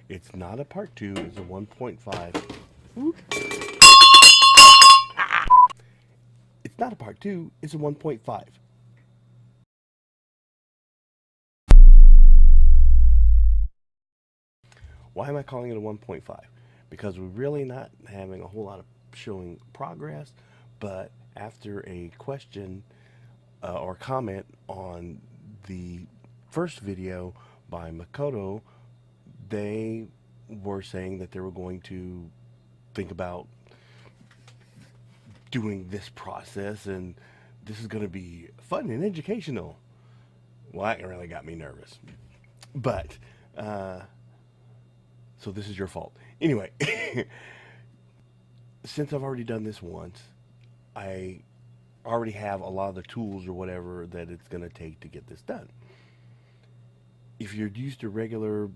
It's not a part 2, it's a 1.5. Whoop. It's not a part 2, it's a 1.5. Why am I calling it a 1.5? Because we're really not having a whole lot of showing progress, but after a question or comment on the first video by Makoto, they were saying that they were going to think about doing this process and this is going to be fun and educational. Well, that really got me nervous. But, so this is your fault. Anyway, since I've already done this once, I already have a lot of the tools or whatever that it's going to take to get this done. If you're used to regular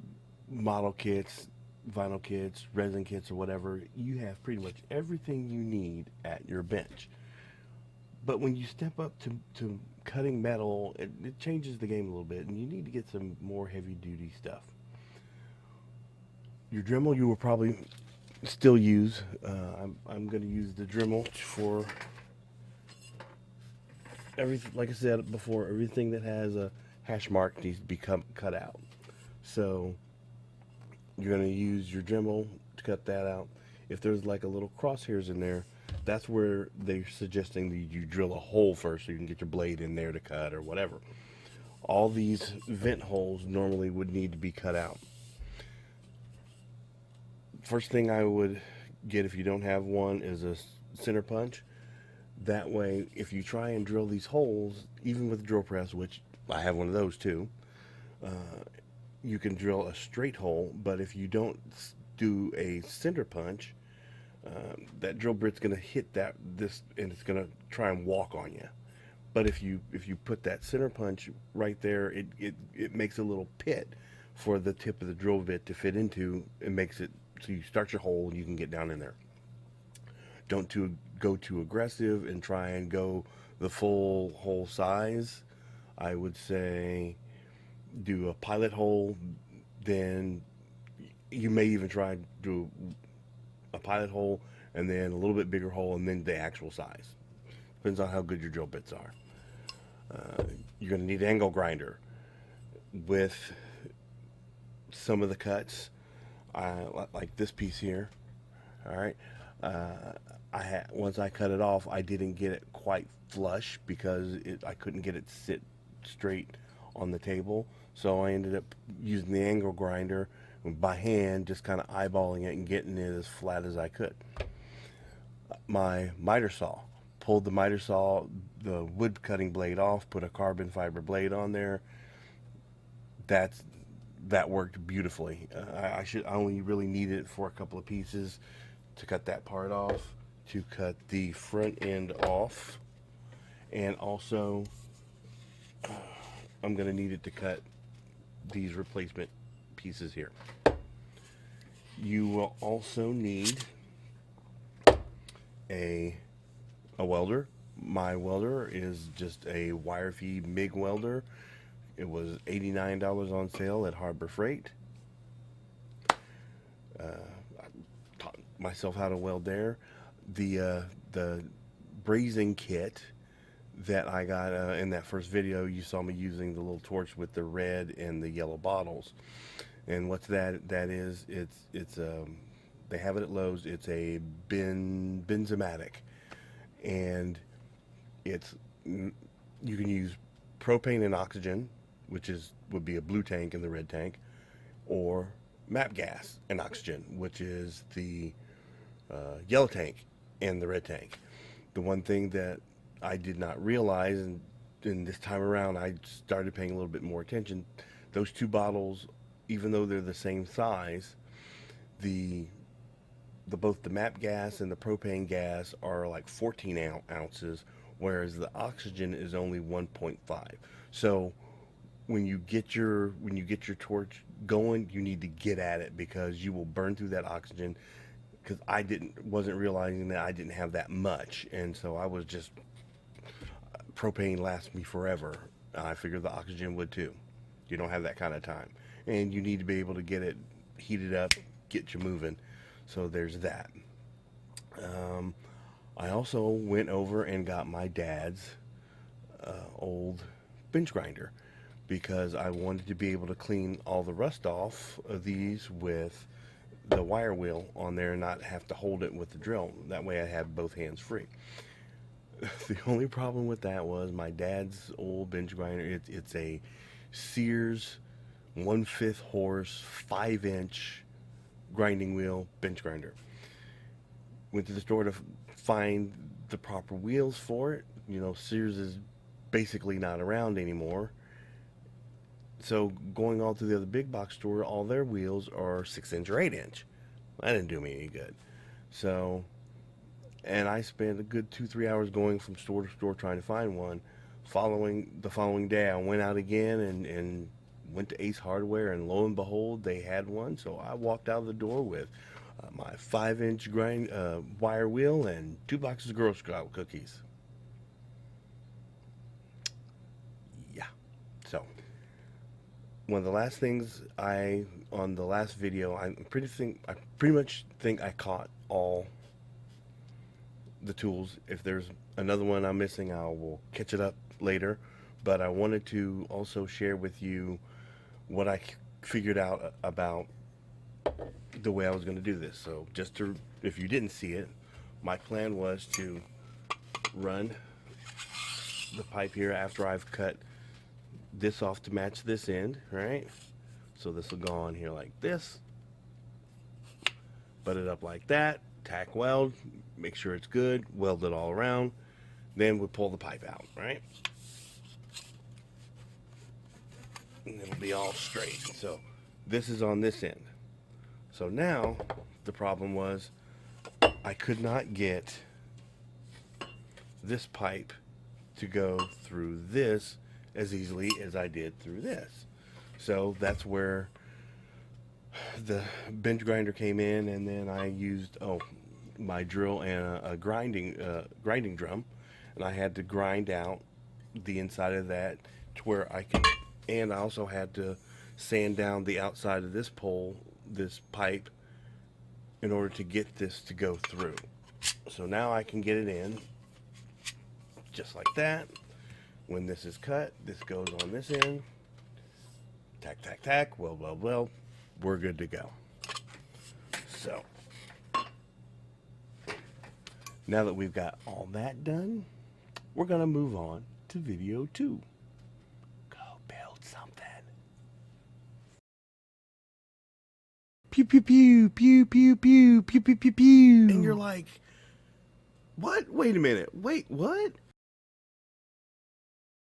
model kits, vinyl kits, resin kits, or whatever, you have pretty much everything you need at your bench. But when you step up to cutting metal, it changes the game a little bit, and you need to get some more heavy duty stuff. Your Dremel you will probably still use. I'm going to use the Dremel for everything. Like I said before, everything that has a hash mark needs to be cut out. So you're going to use your Dremel to cut that out. If there's like a little crosshairs in there, that's where they're suggesting that you drill a hole first so you can get your blade in there to cut or whatever. All these vent holes normally would need to be cut out. First thing I would get if you don't have one is a center punch. That way, if you try and drill these holes, even with a drill press, which I have one of those too, uh, you can drill a straight hole. But if you don't do a center punch, that drill bit's going to hit this, and it's going to try and walk on you. But if you put that center punch right there, it makes a little pit for the tip of the drill bit to fit into. It makes it so you start your hole and you can get down in there. Don't go too aggressive and try and go the full hole size. I would say do a pilot hole, then you may even try to do a pilot hole and then a little bit bigger hole and then the actual size. Depends on how good your drill bits are. You're going to need an angle grinder with some of the cuts, like this piece here. All right. Once I cut it off, I didn't get it quite flush because I couldn't get it sit straight on the table. So I ended up using the angle grinder by hand, just kind of eyeballing it and getting it as flat as I could. My miter saw, pulled the miter saw, the wood cutting blade off, put a carbon fiber blade on there. That worked beautifully. I only really needed it for a couple of pieces to cut that part off, to cut the front end off, and also I'm going to need it to cut these replacement pieces here. You will also need a welder. My welder is just a wire feed MIG welder. It was $89 on sale at Harbor Freight. I taught myself how to weld there. The brazing kit that I got in that first video, you saw me using the little torch with the red and the yellow bottles. And what's that is, it's they have it at Lowe's. It's a benzomatic, and you can use propane and oxygen, which would be a blue tank and the red tank, or MAP gas and oxygen, which is the yellow tank and the red tank. The one thing that I did not realize, and this time around I started paying a little bit more attention, those two bottles, even though they're the same size, both the MAP gas and the propane gas are like 14 ounces, whereas the oxygen is only 1.5. So when you get your torch going, you need to get at it because you will burn through that oxygen. Because wasn't realizing that I didn't have that much, and so I was just, propane lasts me forever. I figured the oxygen would too. You don't have that kind of time, and you need to be able to get it heat it up, get you moving. So there's that. I also went over and got my dad's old bench grinder because I wanted to be able to clean all the rust off of these with the wire wheel on there and not have to hold it with the drill. That way I had both hands free. The only problem with that was my dad's old bench grinder. It's a Sears 1/5 horse 5-inch grinding wheel bench grinder. Went to the store to find the proper wheels for it. You know, Sears is basically not around anymore. So going all to the other big box store, all their wheels are 6-inch or 8-inch. That didn't do me any good. So, and I spent a good 2-3 hours going from store to store trying to find one. The following day, I went out again and went to Ace Hardware, and lo and behold, they had one. So I walked out of the door with my 5-inch wire wheel and 2 boxes of Girl Scout cookies. Yeah. So one of the last things on the last video, I pretty much think I caught all the tools. If there's another one I'm missing, I will catch it up later. But I wanted to also share with you what I figured out about the way I was going to do this. So if you didn't see it, my plan was to run the pipe here after I've cut this off to match this end, right? So this will go on here like this, butt it up like that, tack weld, make sure it's good, weld it all around, then we pull the pipe out, right? And it'll be all straight. So this is on this end. So now the problem was I could not get this pipe to go through this as easily as I did through this. So that's where the bench grinder came in, and then I used my drill and a grinding drum, and I had to grind out the inside of that to where I can, and I also had to sand down the outside of this pipe in order to get this to go through. So now I can get it in just like that. When this is cut, this goes on this end, tack, tack, tack, weld, weld, weld, we're good to go. So now that we've got all that done, we're gonna move on to video 2. Go build something. Pew pew pew pew pew pew pew pew pew pew. And you're like, what? Wait a minute. Wait, what?